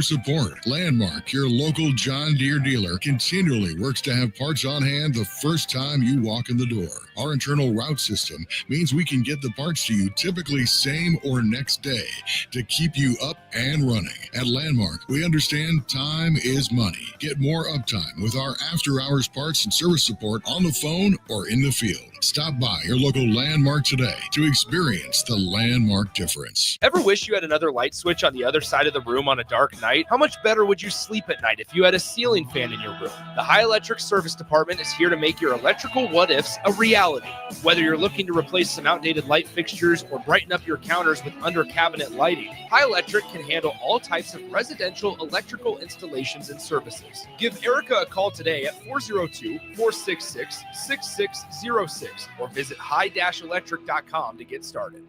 Support. Landmark, your local John Deere dealer, continually works to have parts on hand the first time you walk in the door. Our internal route system means we can get the parts to you typically same or next day to keep you up and running. At Landmark, we understand time is money. Get more uptime with our after-hours parts and service support on the phone or in the field. Stop by your local Landmark today to experience the Landmark difference. Ever wish you had another light switch on the other side of the room on a dark night? How much better would you sleep at night if you had a ceiling fan in your room? The High Electric Service Department is here to make your electrical what-ifs a reality. Whether you're looking to replace some outdated light fixtures or brighten up your counters with under-cabinet lighting, High Electric can handle all types of residential electrical installations and services. Give Erica a call today at 402-466-6606 or visit high-electric.com to get started.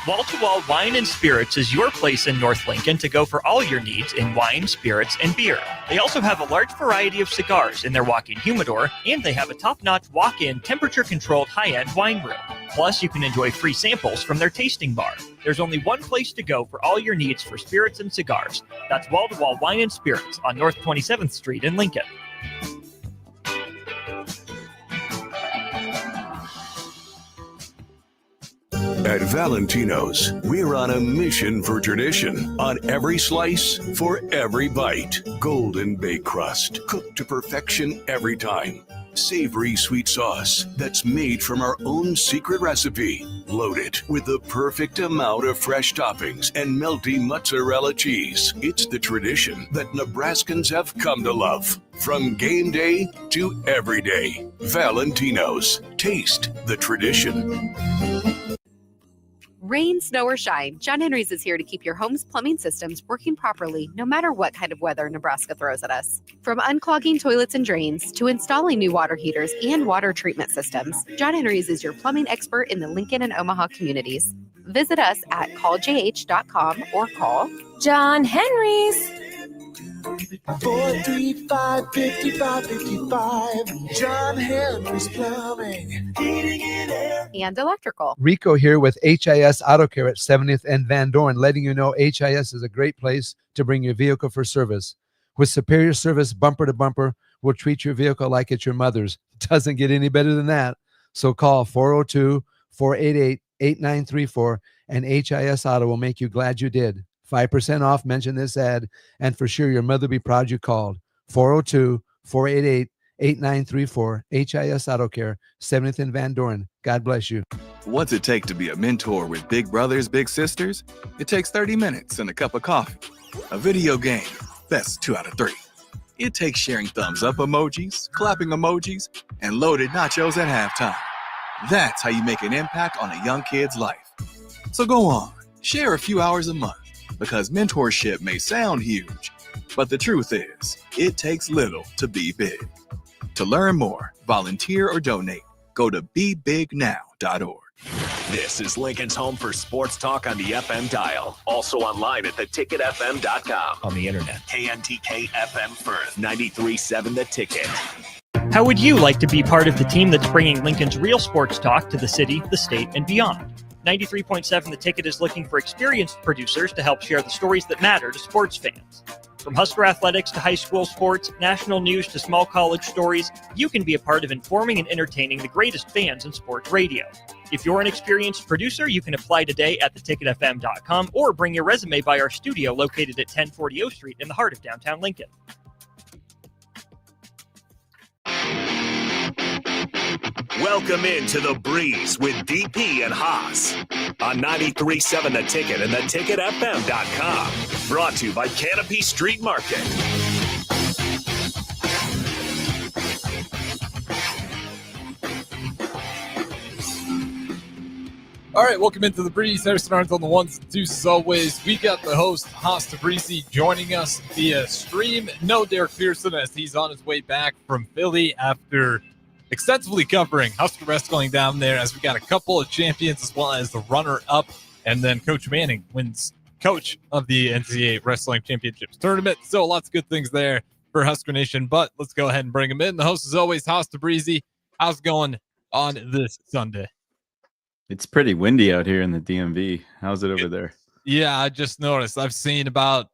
Wall to Wall Wine and Spirits is your place in North Lincoln to go for all your needs in wine, spirits, and beer. They also have a large variety of cigars in their walk-in humidor, and they have a top-notch walk-in temperature-controlled high-end wine room. Plus, you can enjoy free samples from their tasting bar. There's only one place to go for all your needs for spirits and cigars. That's Wall to Wall Wine and Spirits on North 27th Street in Lincoln. At Valentino's, we're on a mission for tradition. On every slice, for every bite. Golden baked crust, cooked to perfection every time. Savory sweet sauce that's made from our own secret recipe. Loaded with the perfect amount of fresh toppings and melty mozzarella cheese. It's the tradition that Nebraskans have come to love. From game day to every day. Valentino's. Taste the tradition. Rain, snow, or shine, John Henry's is here to keep your home's plumbing systems working properly no matter what kind of weather Nebraska throws at us. From unclogging toilets and drains to installing new water heaters and water treatment systems, John Henry's is your plumbing expert in the Lincoln and Omaha communities. Visit us at calljh.com or call John Henry's. 435-5555. John Henry's Plumbing, Heating and Air, and Electrical. Rico here with HIS Auto Care at 70th and Van Dorn, letting you know HIS is a great place to bring your vehicle for service. With superior service bumper to bumper, we'll treat your vehicle like it's your mother's. Doesn't get any better than that. So call 402-488-8934 and HIS Auto will make you glad you did. 5% off, mention this ad, and for sure your mother will be proud you called. 402-488-8934, HIS Auto Care, 70th and Van Dorn. God bless you. What's it take to be a mentor with big brothers, big sisters? It takes 30 minutes and a cup of coffee. A video game, that's 2 out of 3. It takes sharing thumbs up emojis, clapping emojis, and loaded nachos at halftime. That's how you make an impact on a young kid's life. So go on, share a few hours a month. Because mentorship may sound huge, but the truth is, it takes little to be big. To learn more, volunteer, or donate, go to BeBigNow.org. This is Lincoln's home for sports talk on the FM dial. Also online at theticketfm.com. On the internet. KNTK FM Firth, 93.7 The Ticket. How would you like to be part of the team that's bringing Lincoln's real sports talk to the city, the state, and beyond? 93.7 The Ticket is looking for experienced producers to help share the stories that matter to sports fans. From Husker athletics to high school sports, national news to small college stories, you can be a part of informing and entertaining the greatest fans in sports radio. If you're an experienced producer, you can apply today at theticketfm.com or bring your resume by our studio located at 1040 O Street in the heart of downtown Lincoln. Welcome into The Breeze with DP and Haas on 93.7 The Ticket and theticketfm.com. Brought to you by Canopy Street Market. All right, welcome into The Breeze. Harrison Arns on the ones and twos as always. We got the host, Haas Tabrizi, joining us via stream. No Derek Pearson as he's on his way back from Philly after extensively covering Husker wrestling down there, as we got a couple of champions as well as the runner-up, and then Coach Manning wins coach of the NCAA Wrestling Championships tournament. So lots of good things there for Husker Nation, but let's go ahead and bring him in. The host, as always, Haas Tabrizi. How's it going on this Sunday? It's pretty windy out here in the DMV. How's it over there? Yeah, I just noticed. I've seen about,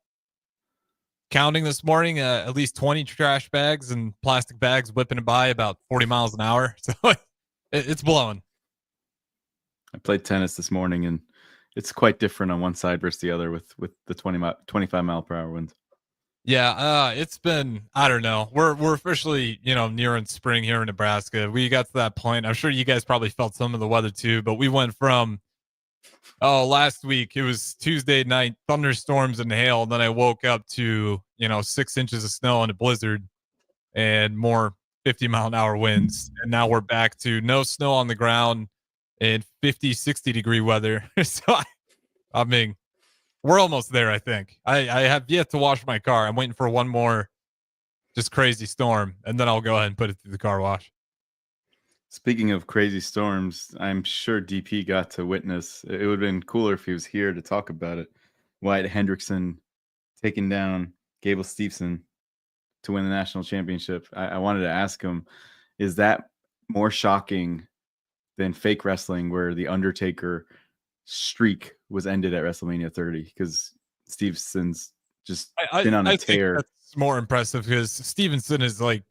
counting this morning, at least 20 trash bags and plastic bags whipping by about 40 miles an hour. So it's blowing. I played tennis this morning, and it's quite different on one side versus the other with the 25 mile per hour winds. Yeah, it's been, I don't know. We're officially, nearing spring here in Nebraska. We got to that point. I'm sure you guys probably felt some of the weather too, but we went from, last week it was Tuesday night, thunderstorms and hail. And then I woke up to, 6 inches of snow and a blizzard and more 50-mile-an-hour winds. And now we're back to no snow on the ground and 50, 60 degree weather. So I mean, we're almost there, I think. I have yet to wash my car. I'm waiting for one more just crazy storm, and then I'll go ahead and put it through the car wash. Speaking of crazy storms, I'm sure DP got to witness. It would have been cooler if he was here to talk about it. Wyatt Hendrickson taking down Gable Steveson to win the national championship. I wanted to ask him, is that more shocking than fake wrestling where the Undertaker streak was ended at WrestleMania 30? Because Stevenson's just been on a tear. Think that's more impressive because Stevenson is like,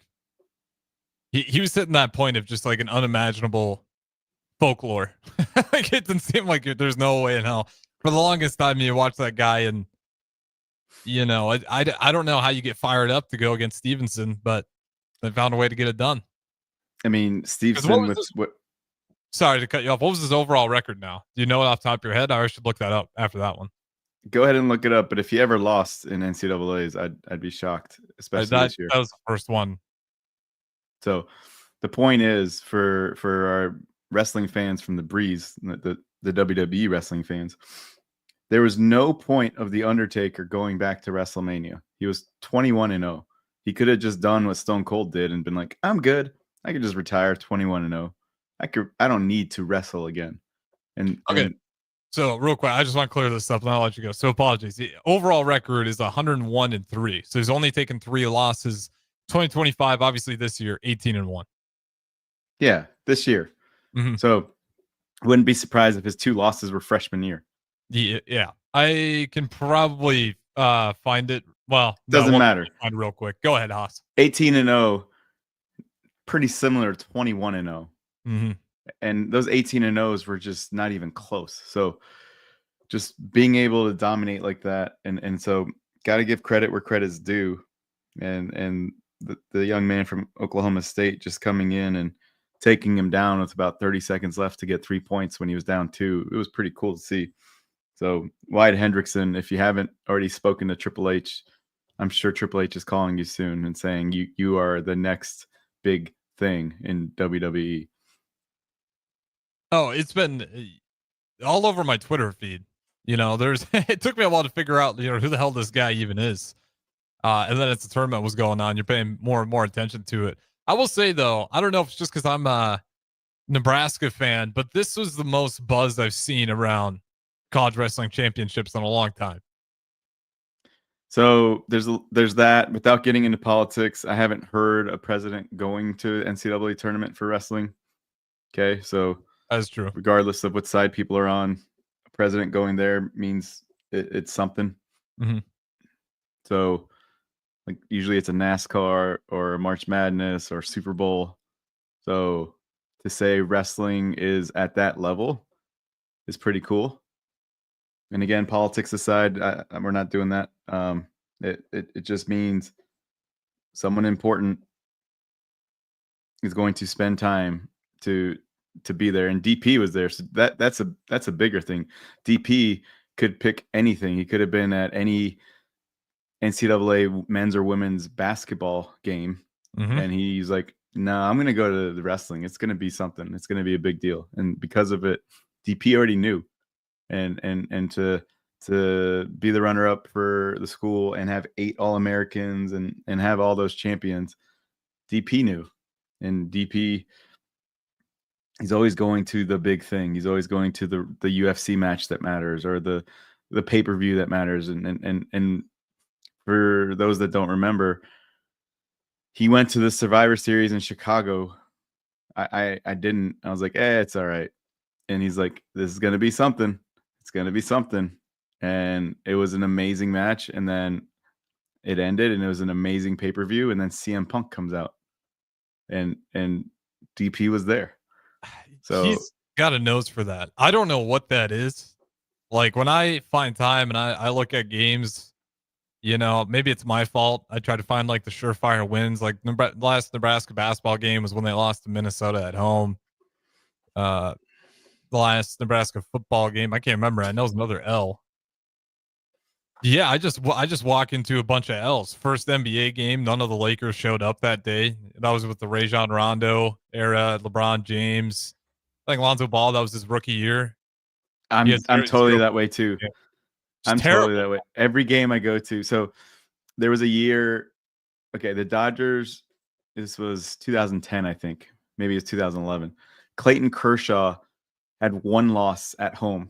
he was hitting that point of just like an unimaginable folklore. Like, it didn't seem like there's no way in hell. For the longest time, you watch that guy and, I don't know how you get fired up to go against Stevenson, but they found a way to get it done. I mean, Stevenson Sorry to cut you off. What was his overall record now? Do you know it off the top of your head? I should look that up after that one. Go ahead and look it up. But if he ever lost in NCAAs, I'd be shocked, especially this year. That was the first one. So the point is for our wrestling fans from the Breeze, the WWE wrestling fans, there was no point of The Undertaker going back to WrestleMania. He was 21-0. He could have just done what Stone Cold did and been like, I'm good. I could just retire 21-0. I don't need to wrestle again. Okay. So real quick, I just want to clear this up and I'll let you go. So apologies. The overall record is 101-3. So he's only taken 3 losses. 2025, obviously this year, 18-1. Yeah, this year. Mm-hmm. So wouldn't be surprised if his 2 losses were freshman year. Yeah. I can probably find it. Well, doesn't matter. Find real quick. Go ahead, Haas. 18-0, pretty similar to 21-0. Mm-hmm. And those 18-0s were just not even close. So just being able to dominate like that. And so got to give credit where credit's due. And the young man from Oklahoma State just coming in and taking him down with about 30 seconds left to get 3 points when he was down 2. It was pretty cool to see. So Wyatt Hendrickson, if you haven't already spoken to Triple H, I'm sure Triple H is calling you soon and saying you are the next big thing in WWE. Oh, it's been all over my Twitter feed. It took me a while to figure out, who the hell this guy even is. And then as the tournament was going on, you're paying more and more attention to it. I will say, though, I don't know if it's just because I'm a Nebraska fan, but this was the most buzz I've seen around college wrestling championships in a long time. So there's that. Without getting into politics, I haven't heard a president going to the NCAA tournament for wrestling. Okay, so that's true. Regardless of what side people are on, a president going there means it's something. Mm-hmm. So, like, usually it's a NASCAR or a March Madness or Super Bowl. So to say wrestling is at that level is pretty cool. And again, politics aside, we're not doing that. It just means someone important is going to spend time to be there, and DP was there, so that's a bigger thing. DP could pick anything. He could have been at any NCAA men's or women's basketball game, and he's like, no, I'm going to go to the wrestling. It's going to be something. It's going to be a big deal. And because of it, DP already knew. And to be the runner-up for the school and have 8 All-Americans and have all those champions, DP knew. And DP, he's always going to the big thing. He's always going to the UFC match that matters, or the pay-per-view that matters. And for those that don't remember, he went to the Survivor Series in Chicago. I didn't. I was like, it's all right. And he's like, this is going to be something. It's going to be something. and it was an amazing match. And then it ended, and it was an amazing pay-per-view. And then CM Punk comes out, and DP was there. So he's got a nose for that. I don't know what that is. Like when I find time and I look at games, you know, maybe it's my fault. I try to find like the surefire wins. Like the last Nebraska basketball game was when they lost to Minnesota at home. The last Nebraska football game, I can't remember. I know it was another L. Yeah, I just walk into a bunch of L's. First NBA game, none of the Lakers showed up that day. That was with the Rajon Rondo era, LeBron James. I think Lonzo Ball, that was his rookie year. I'm totally that way too. Yeah. I'm terrible. totally that way. Every game I go to. So there was a year, okay, the Dodgers, this was 2010, I think. Maybe it's 2011. Clayton Kershaw had one loss at home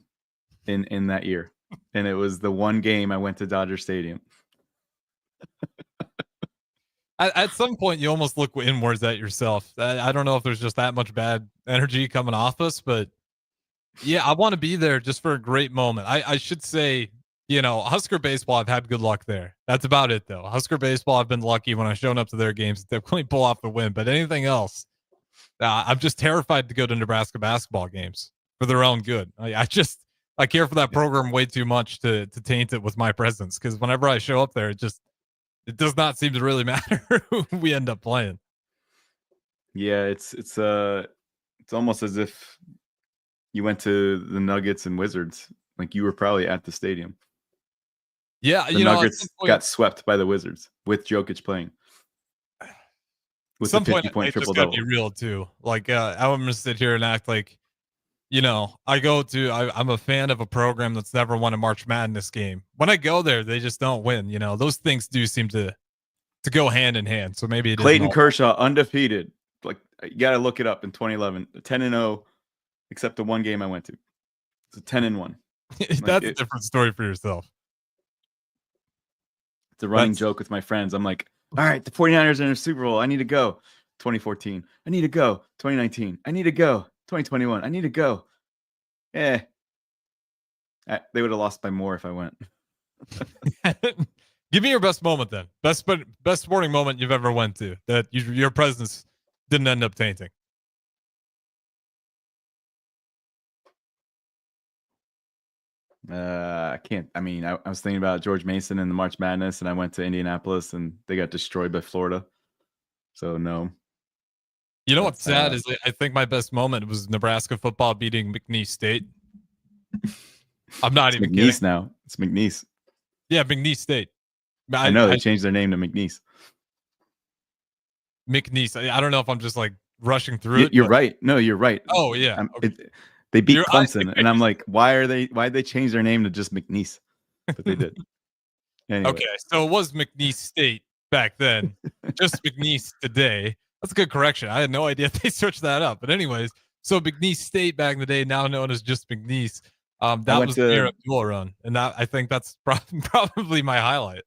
in that year. And it was the one game I went to Dodger Stadium. At some point, you almost look inwards at yourself. I don't know if there's just that much bad energy coming off us, but yeah, I want to be there just for a great moment. I should say, you know, Husker baseball, I've had good luck there. That's about it, though. Husker baseball, I've been lucky when I've shown up to their games to definitely pull off the win. But anything else, I'm just terrified to go to Nebraska basketball games for their own good. I care for that program way too much to taint it with my presence, because whenever I show up there, it does not seem to really matter who we end up playing. Yeah, it's almost as if you went to the Nuggets and Wizards. Like you were probably at the stadium. Yeah, the Nuggets got swept by the Wizards with Jokic playing. With some the 50 point, point it's triple just gotta double. be real too. Like I'm gonna sit here and act like, you know, I'm a fan of a program that's never won a March Madness game. When I go there, they just don't win. You know, those things do seem to go hand in hand. So maybe it Clayton Kershaw undefeated. Like you got to look it up in 2011, 10-0, except the one game I went to. It's a 10-1. That's a different story for yourself. It's a running joke with my friends. I'm like, all right, the 49ers are in the Super Bowl. I need to go. 2014. I need to go. 2019. I need to go. 2021. I need to go. They would have lost by more if I went. Give me your best moment then. Best sporting moment you've ever went to that your presence didn't end up tainting. I can't. I mean, I was thinking about George Mason and the March Madness, and I went to Indianapolis, and they got destroyed by Florida. So no. You know what's sad is I think my best moment was Nebraska football beating McNeese State. I'm not even McNeese kidding. now. It's McNeese. Yeah, McNeese State. I know they changed their name to McNeese. McNeese. I don't know if I'm just like rushing through it. You're right. No, you're right. Oh yeah. They beat Clemson, and I'm like, why'd they change their name to just McNeese? But they did. Anyway. Okay, so it was McNeese State back then, just McNeese today. That's a good correction. I had no idea if they switched that up. But anyways, so McNeese State back in the day, now known as just McNeese. That was the year of dual run, and I think that's probably my highlight.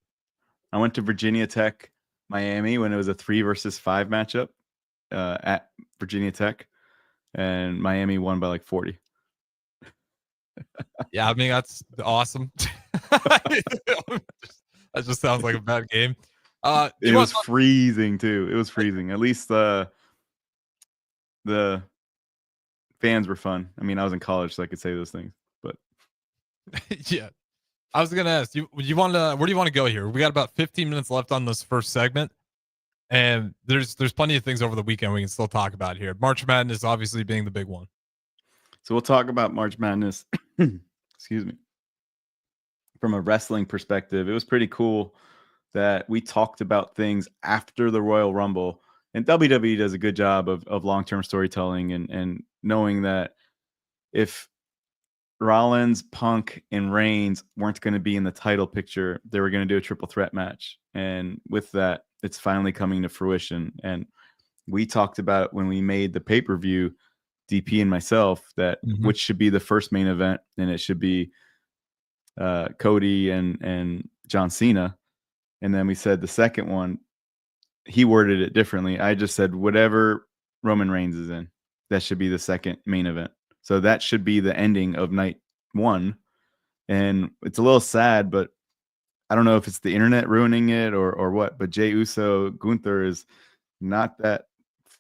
I went to Virginia Tech, Miami when it was a 3 versus 5 matchup at Virginia Tech, and Miami won by like 40. Yeah, I mean that's awesome. That just sounds like a bad game. It was freezing too. It was freezing. At least the fans were fun. I mean, I was in college, so I could say those things. But yeah, I was gonna ask you. You want to? Where do you want to go here? We got about 15 minutes left on this first segment, and there's plenty of things over the weekend we can still talk about here. March Madness obviously being the big one. So we'll talk about March Madness. Excuse me. From a wrestling perspective, it was pretty cool that we talked about things after the Royal Rumble, and WWE does a good job of long-term storytelling and knowing that if Rollins, Punk, and Reigns weren't going to be in the title picture, they were going to do a triple threat match. And with that, it's finally coming to fruition. And we talked about when we made the pay-per-view, DP and myself, that which should be the first main event, and it should be Cody and John Cena. And then we said the second one, he worded it differently. I just said whatever Roman Reigns is in, that should be the second main event. So that should be the ending of night 1. And it's a little sad, but I don't know if it's the internet ruining it or what, but Jey Uso, Gunther is not that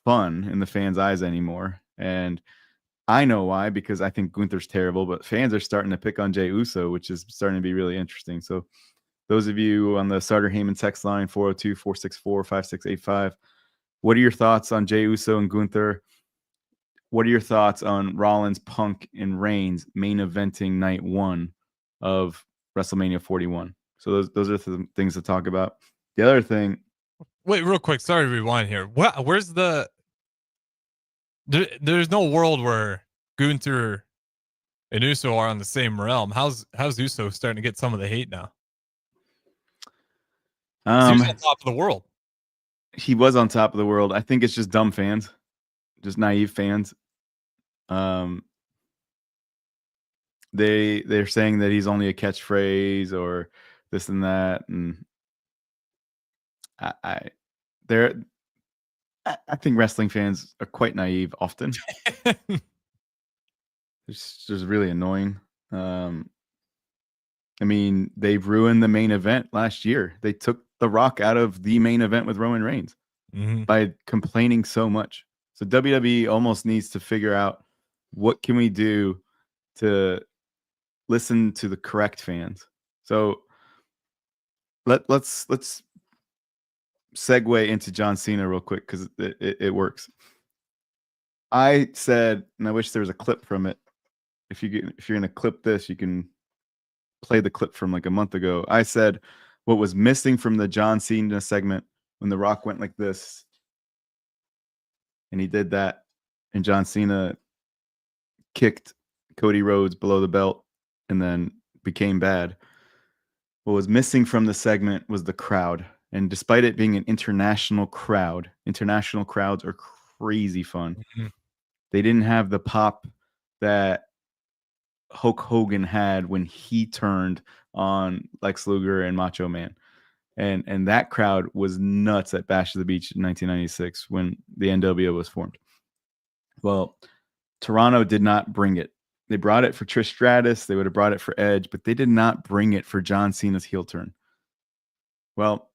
fun in the fans' eyes anymore. And I know why, because I think Gunther's terrible, but fans are starting to pick on Jey Uso, which is starting to be really interesting. So those of you on the Starter Heyman text line, 402-464-5685, what are your thoughts on Jey Uso and Gunther? What are your thoughts on Rollins, Punk, and Reigns main eventing night 1 of WrestleMania 41? So those are the things to talk about. The other thing. Wait, real quick. Sorry to rewind here. Where's the? There's no world where Gunther and Uso are on the same realm. How's Uso starting to get some of the hate now? He's on top of the world. He was on top of the world. I think it's just dumb fans, just naive fans. They're saying that he's only a catchphrase or this and that, and I think wrestling fans are quite naive often. It's just really annoying. I mean, they've ruined the main event last year. They took The Rock out of the main event with Roman Reigns by complaining so much. So WWE almost needs to figure out what can we do to listen to the correct fans. So let's segue into John Cena real quick because it works. I said, and I wish there was a clip from it. If you're gonna clip this, you can play the clip from like a month ago. I said what was missing from the John Cena segment when The Rock went like this, and he did that, and John Cena kicked Cody Rhodes below the belt and then became bad. What was missing from the segment was the crowd. And despite it being an international crowd, international crowds are crazy fun. They didn't have the pop that Hulk Hogan had when he turned on Lex Luger and Macho Man. And that crowd was nuts at Bash of the Beach in 1996 when the NWO was formed. Well, Toronto did not bring it. They brought it for Trish Stratus. They would have brought it for Edge, but they did not bring it for John Cena's heel turn. Well,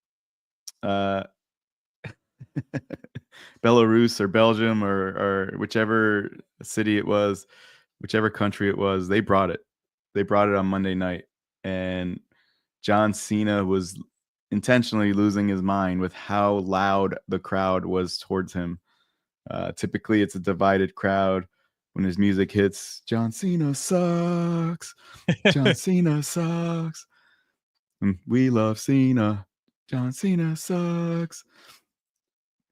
Belarus or Belgium or whichever city it was, whichever country it was, they brought it. They brought it on Monday night. And John Cena was intentionally losing his mind with how loud the crowd was towards him. Typically, it's a divided crowd. When his music hits, John Cena sucks. John Cena sucks. We love Cena. John Cena sucks.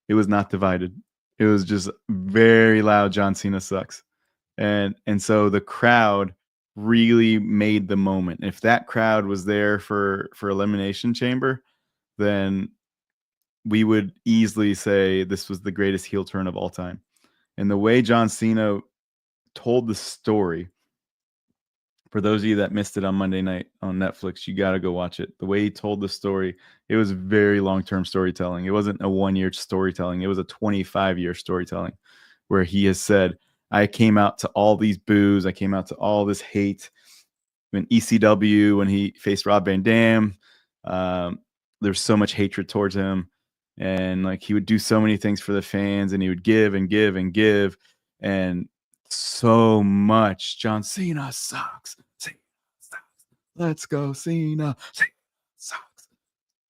It was not divided. It was just very loud. John Cena sucks. And so the crowd really made the moment. If that crowd was there for Elimination Chamber, then we would easily say this was the greatest heel turn of all time. And the way John Cena told the story, for those of you that missed it on Monday night on Netflix, you got to go watch it. The way he told the story, it was very long-term storytelling. It wasn't a one-year storytelling. It was a 25-year storytelling where he has said, I came out to all these boos. I came out to all this hate. When ECW, when he faced Rob Van Dam, there's so much hatred towards him. And like he would do so many things for the fans, and he would give and give and give. And so much. John Cena sucks. Cena sucks. Let's go, Cena. Cena sucks.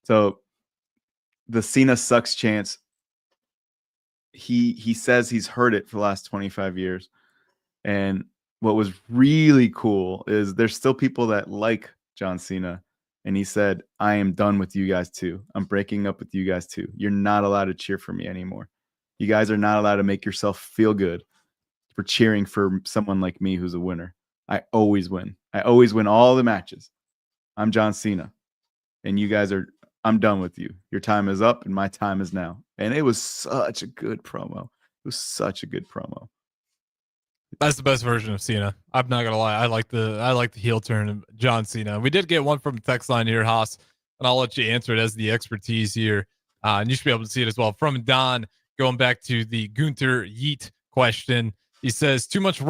So the Cena sucks chants, he says he's heard it for the last 25 years. And what was really cool is there's still people that like John Cena. And he said, I am done with you guys too. I'm breaking up with you guys too. You're not allowed to cheer for me anymore. You guys are not allowed to make yourself feel good for cheering for someone like me who's a winner. I always win. I always win all the matches. I'm John Cena. And you guys are, I'm done with you. Your time is up and my time is now. And it was such a good promo. It was such a good promo. That's the best version of Cena. I'm not gonna lie. I like the heel turn of John Cena. We did get one from the text line here, Haas, and I'll let you answer it as the expertise here. And you should be able to see it as well. From Don, going back to the Gunther Yeet question. He says too much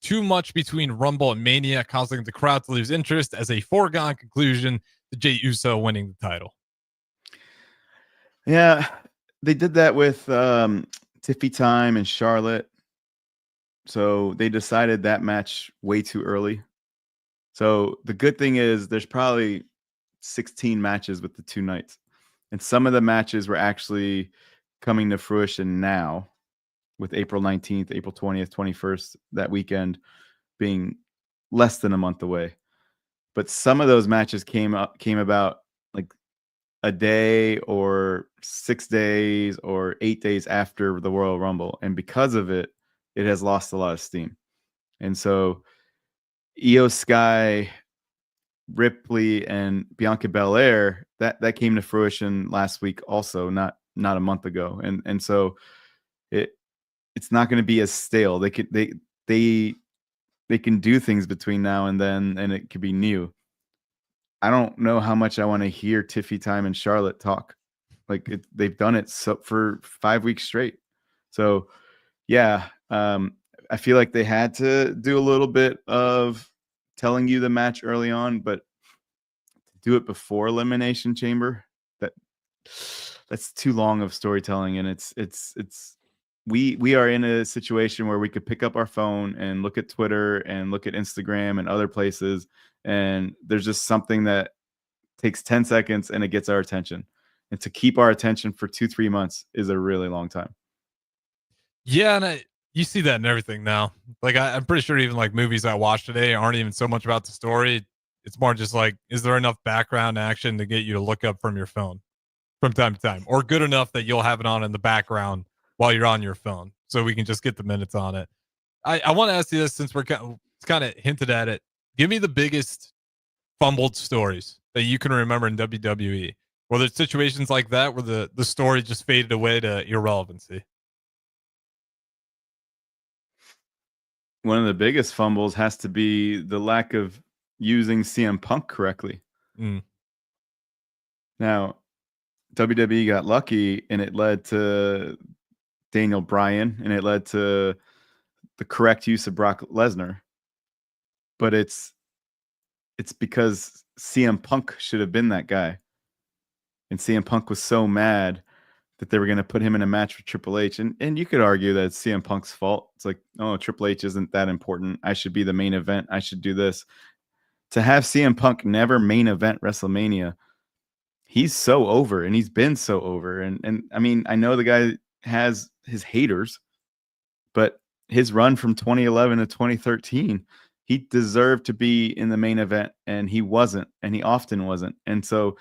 too much between Rumble and Mania, causing the crowd to lose interest as a foregone conclusion to Jey Uso winning the title. Yeah, they did that with Tiffy Time and Charlotte. So they decided that match way too early. So the good thing is there's probably 16 matches with the 2 nights. And some of the matches were actually coming to fruition now, with April 19th, April 20th, 21st, that weekend being less than a month away. But some of those matches came about like a day or 6 days or 8 days after the Royal Rumble. And because of it, it has lost a lot of steam. And so Io Sky, Ripley, and Bianca Belair, that came to fruition last week also, not a month ago. And so it's not going to be as stale. They can do things between now and then, and it could be new. I don't know how much I want to hear Tiffy Time and Charlotte talk. Like they've done it for 5 weeks straight. So yeah, I feel like they had to do a little bit of telling you the match early on, but to do it before Elimination Chamber, that's too long of storytelling. And it's we are in a situation where we could pick up our phone and look at Twitter and look at Instagram and other places, and there's just something that takes 10 seconds and it gets our attention. And to keep our attention for 2-3 months is a really long time. Yeah, and you see that in everything now. Like I'm pretty sure even like movies I watched today aren't even so much about the story. It's more just like, is there enough background action to get you to look up from your phone from time to time, or good enough that you'll have it on in the background while you're on your phone, so we can just get the minutes on it. I want to ask you this, since we're kind of hinted at it. Give me the biggest fumbled stories that you can remember in WWE. Were there situations like that where the story just faded away to irrelevancy? One of the biggest fumbles has to be the lack of using CM Punk correctly. Now, WWE got lucky, and it led to Daniel Bryan, and it led to the correct use of Brock Lesnar. But it's because CM Punk should have been that guy. And CM Punk was so mad that they were going to put him in a match with Triple H. And you could argue that it's CM Punk's fault. It's like, oh, Triple H isn't that important. I should be the main event. I should do this. To have CM Punk never main event WrestleMania, he's so over, and he's been so over. And I mean, I know the guy has his haters, but his run from 2011 to 2013, he deserved to be in the main event, and he wasn't, and he often wasn't. And so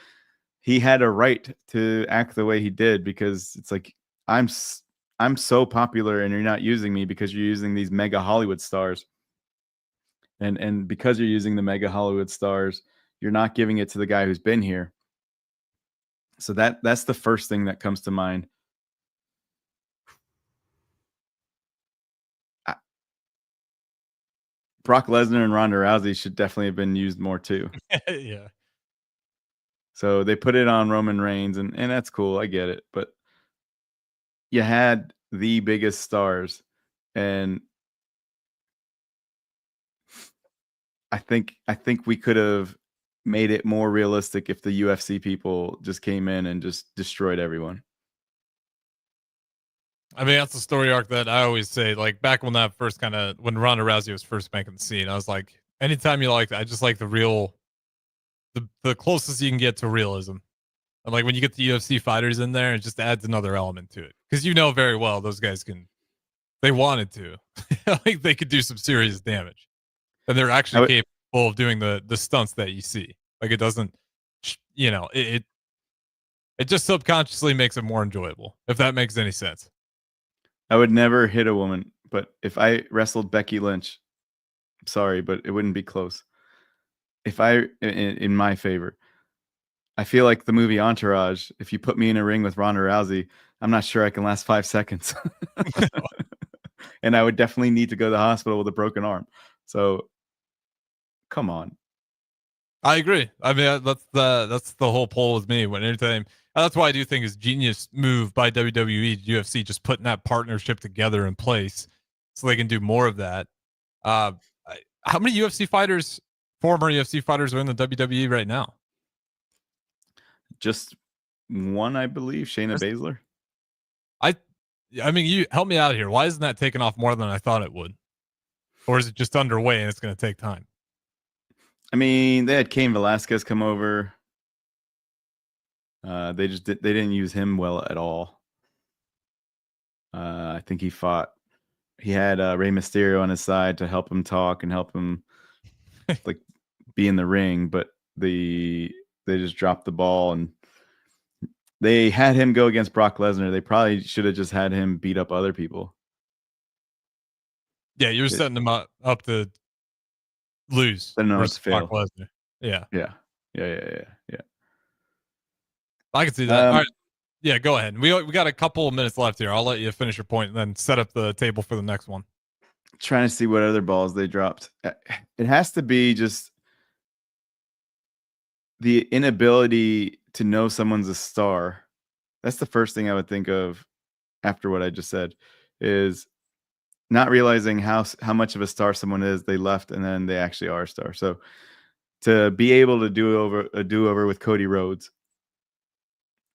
he had a right to act the way he did, because it's like, I'm so popular and you're not using me because you're using these mega Hollywood stars. And because you're using the mega Hollywood stars, you're not giving it to the guy who's been here. So that's the first thing that comes to mind. Brock Lesnar and Ronda Rousey should definitely have been used more too. Yeah. So they put it on Roman Reigns, and that's cool. I get it. But you had the biggest stars, and I think we could have made it more realistic if the UFC people just came in and just destroyed everyone. I mean, that's the story arc that I always say. Like back when that first when Ronda Rousey was first making the scene, I was like, anytime you like, I just like the real, the closest you can get to realism. And like when you get the UFC fighters in there, it just adds another element to it. Because you know very well those guys they wanted to, like they could do some serious damage, and they're actually capable of doing the stunts that you see. Like it doesn't, it just subconsciously makes it more enjoyable, if that makes any sense. I would never hit a woman, but if I wrestled Becky Lynch, I'm sorry, but it wouldn't be close. If in my favor, I feel like the movie Entourage, if you put me in a ring with Ronda Rousey, I'm not sure I can last 5 seconds. And I would definitely need to go to the hospital with a broken arm. So come on. I agree. I mean, that's the whole poll with me. When anytime, that's why I do think it's a genius move by WWE, UFC, just putting that partnership together in place, so they can do more of that. How many UFC fighters, former UFC fighters, are in the WWE right now? Just one, I believe, Shayna Baszler. I mean, you help me out here. Why isn't that taking off more than I thought it would? Or is it just underway and it's going to take time? I mean, they had Cain Velasquez come over. They didn't use him well at all. I think he had Rey Mysterio on his side to help him talk and help him like be in the ring, but they just dropped the ball, and they had him go against Brock Lesnar. They probably should have just had him beat up other people. Yeah, you're setting him up to lose. Setting him up to fail. Brock Lesnar. Yeah. I can see that. All right. Yeah, go ahead. We got a couple of minutes left here. I'll let you finish your point and then set up the table for the next one. Trying to see what other balls they dropped. It has to be just the inability to know someone's a star. That's the first thing I would think of after what I just said, is not realizing how much of a star someone is. They left and then they actually are a star. So to be able to do a do-over with Cody Rhodes,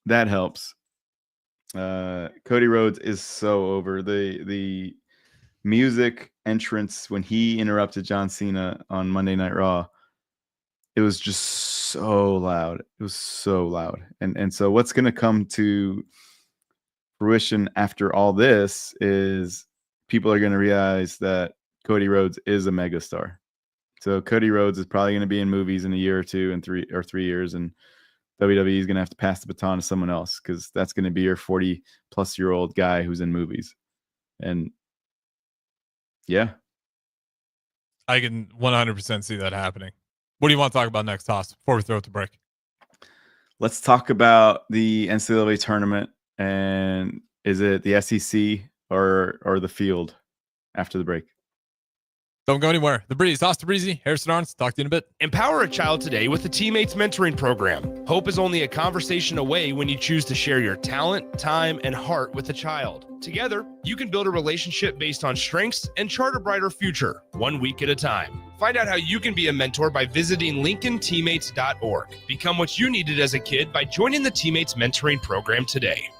that helps. Cody Rhodes is so over. The music entrance when he interrupted John Cena on Monday Night Raw, it was just so loud. It was so loud. And so what's going to come to fruition after all this is people are going to realize that Cody Rhodes is a megastar. So Cody Rhodes is probably going to be in movies in a year or two and 3 years, and WWE is going to have to pass the baton to someone else, because that's going to be your 40-plus-year-old guy who's in movies. And yeah, I can 100% see that happening. What do you want to talk about next, Haas, before we throw it to break? Let's talk about the NCAA tournament. And is it the SEC or the field after the break? Don't go anywhere. The Breeze, Haas Breezy, Harrison Arns. Talk to you in a bit. Empower a child today with the Teammates Mentoring Program. Hope is only a conversation away when you choose to share your talent, time, and heart with a child. Together, you can build a relationship based on strengths and chart a brighter future, 1 week at a time. Find out how you can be a mentor by visiting LincolnTeammates.org. Become what you needed as a kid by joining the Teammates Mentoring Program today.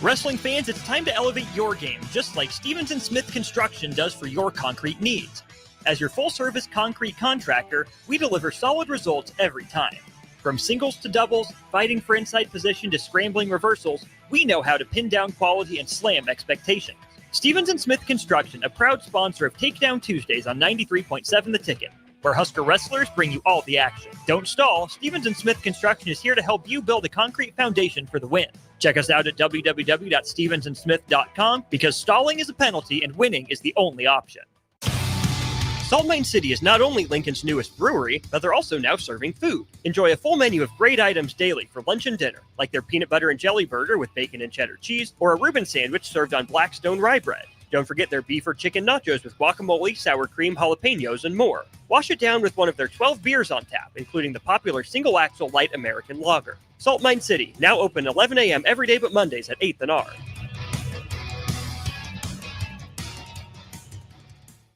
Wrestling fans, it's time to elevate your game, just like Stevens & Smith Construction does for your concrete needs. As your full-service concrete contractor, we deliver solid results every time. From singles to doubles, fighting for inside position to scrambling reversals, we know how to pin down quality and slam expectations. Stevens & Smith Construction, a proud sponsor of Takedown Tuesdays on 93.7 The Ticket, where Husker wrestlers bring you all the action. Don't stall. Stevens & Smith Construction is here to help you build a concrete foundation for the win. Check us out at www.stevensandsmith.com, because stalling is a penalty and winning is the only option. Salt Mine City is not only Lincoln's newest brewery, but they're also now serving food. Enjoy a full menu of great items daily for lunch and dinner, like their peanut butter and jelly burger with bacon and cheddar cheese, or a Reuben sandwich served on Blackstone rye bread. Don't forget their beef or chicken nachos with guacamole, sour cream, jalapenos, and more. Wash it down with one of their 12 beers on tap, including the popular Single Axle Light American Lager. Salt Mine City, now open 11 a.m. every day but Mondays at 8th and R.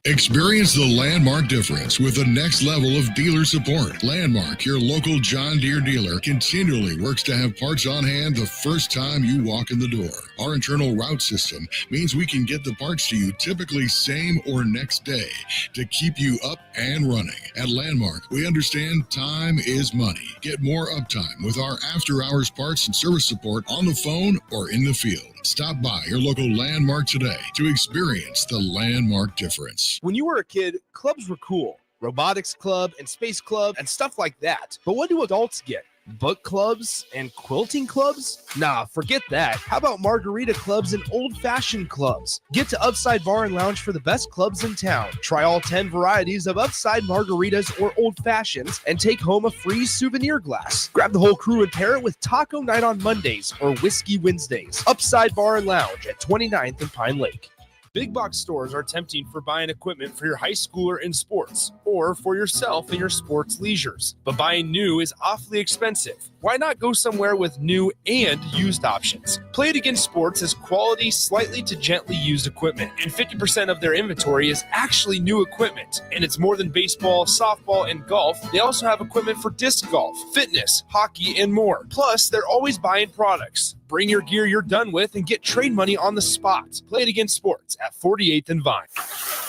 Experience the Landmark difference with the next level of dealer support. Landmark, your local John Deere dealer, continually works to have parts on hand the first time you walk in the door. Our internal route system means we can get the parts to you typically same or next day to keep you up and running. At Landmark, we understand time is money. Get more uptime with our after-hours parts and service support on the phone or in the field. Stop by your local Landmark today to experience the Landmark difference. When you were a kid, clubs were cool. Robotics club and space club and stuff like that. But what do adults get? Book clubs and quilting clubs? Nah, forget that. How about margarita clubs and old-fashioned clubs? Get to Upside Bar and Lounge for the best clubs in town. Try all 10 varieties of Upside margaritas or old fashions and take home a free souvenir glass. Grab the whole crew and pair it with Taco Night on Mondays or Whiskey Wednesdays. Upside Bar and Lounge at 29th and Pine Lake. Big box stores are tempting for buying equipment for your high schooler in sports or for yourself in your sports leisures. But buying new is awfully expensive. Why not go somewhere with new and used options? Play It Again Sports has quality, slightly to gently used equipment, and 50% of their inventory is actually new equipment. And it's more than baseball, softball, and golf. They also have equipment for disc golf, fitness, hockey, and more. Plus, they're always buying products. Bring your gear you're done with and get trade money on the spot. Play It Again Sports at 48th and Vine.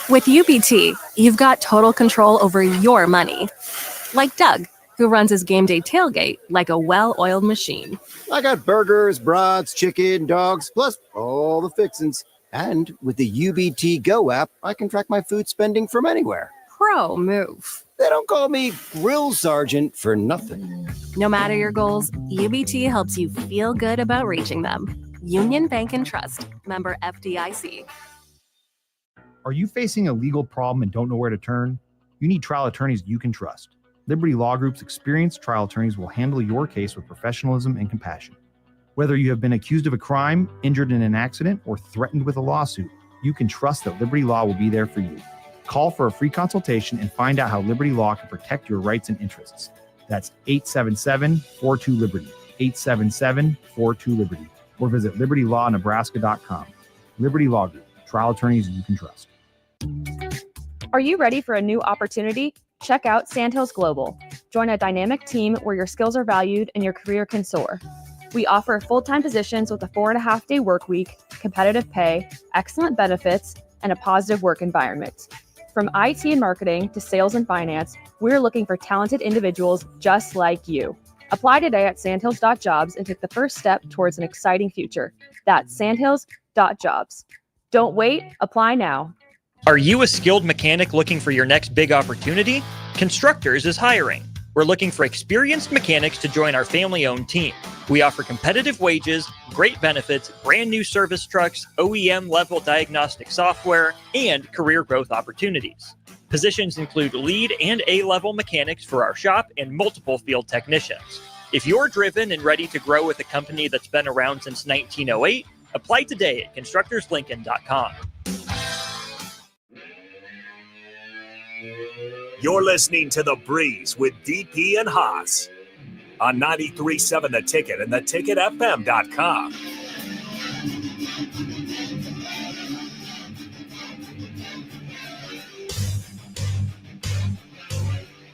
With UBT, you've got total control over your money. Like Doug, who runs his game day tailgate like a well-oiled machine. I got burgers, brats, chicken, dogs, plus all the fixins. And with the UBT Go app, I can track my food spending from anywhere. Pro move. They don't call me Grill Sergeant for nothing. No matter your goals, UBT helps you feel good about reaching them. Union Bank and Trust. Member FDIC. Are you facing a legal problem and don't know where to turn? You need trial attorneys you can trust. Liberty Law Group's experienced trial attorneys will handle your case with professionalism and compassion. Whether you have been accused of a crime, injured in an accident, or threatened with a lawsuit, you can trust that Liberty Law will be there for you. Call for a free consultation and find out how Liberty Law can protect your rights and interests. That's 877-42-LIBERTY, 877-42-LIBERTY, or visit libertylawnebraska.com. Liberty Law Group, trial attorneys you can trust. Are you ready for a new opportunity? Check out Sandhills Global. Join a dynamic team where your skills are valued and your career can soar. We offer full-time positions with a 4.5-day work week, competitive pay, excellent benefits, and a positive work environment. From IT and marketing to sales and finance, we're looking for talented individuals just like you. Apply today at sandhills.jobs and take the first step towards an exciting future. That's sandhills.jobs. Don't wait, apply now. Are you a skilled mechanic looking for your next big opportunity? Constructors is hiring. We're looking for experienced mechanics to join our family-owned team. We offer competitive wages, great benefits, brand new service trucks, OEM-level diagnostic software, and career growth opportunities. Positions include lead and A-level mechanics for our shop and multiple field technicians. If you're driven and ready to grow with a company that's been around since 1908, apply today at constructorslincoln.com. You're listening to The Breeze with DP and Haas on 93.7 The Ticket and theticketfm.com.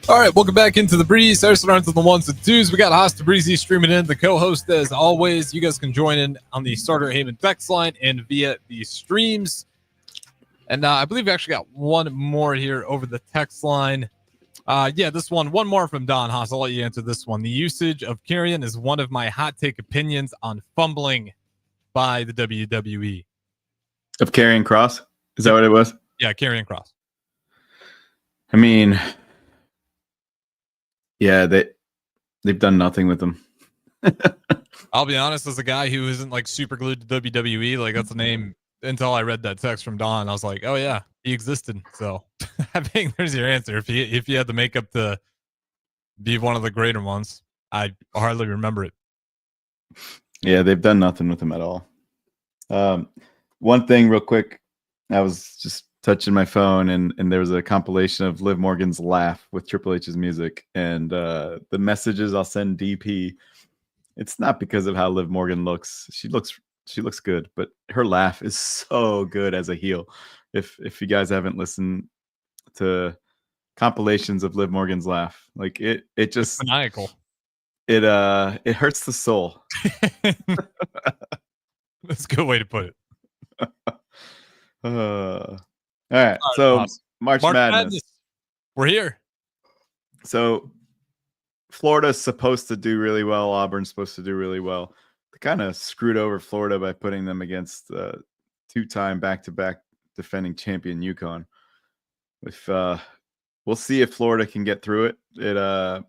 All right, welcome back into The Breeze. There's on the ones and twos. We got Haas to Breezy streaming in. The co-host, as always, you guys can join in on the Starter Heyman text line and via the streams. And I believe we actually got one more here over the text line. This one more from Don Haas. I'll let you answer this one. The usage of Karrion is one of my hot take opinions on fumbling by the WWE. Of Karrion Kross? Is that what it was? Yeah, Karrion Kross. I mean, yeah, they've done nothing with him. I'll be honest, as a guy who isn't like super glued to WWE, like that's the name. Until I read that text from Don, I was like, oh yeah, he existed. So I think there's your answer. If you had the makeup to be one of the greater ones, I hardly remember it. Yeah, they've done nothing with him at all. One thing real quick, I was just touching my phone and there was a compilation of Liv Morgan's laugh with Triple H's music, and the messages I'll send DP, it's not because of how Liv Morgan looks. She looks good, but her laugh is so good as a heel. If you guys haven't listened to compilations of Liv Morgan's laugh, like it just it's maniacal. It hurts the soul. That's a good way to put it. All right, so March Madness. We're here. So Florida's supposed to do really well. Auburn's supposed to do really well. They kind of screwed over Florida by putting them against two-time back-to-back defending champion UConn. If we'll see if Florida can get through it. I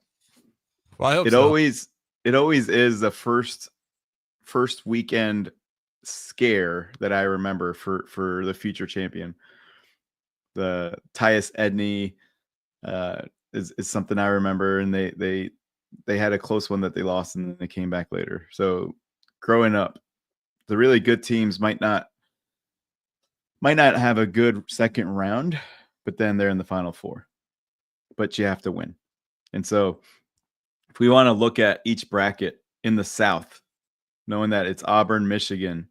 hope it so. always is the first weekend scare that I remember for the future champion. The Tyus Edney is something I remember, and they had a close one that they lost and then they came back later. So growing up, the really good teams might not have a good second round, but then they're in the Final Four. But you have to win. And so if we want to look at each bracket in the South, knowing that it's Auburn, Michigan,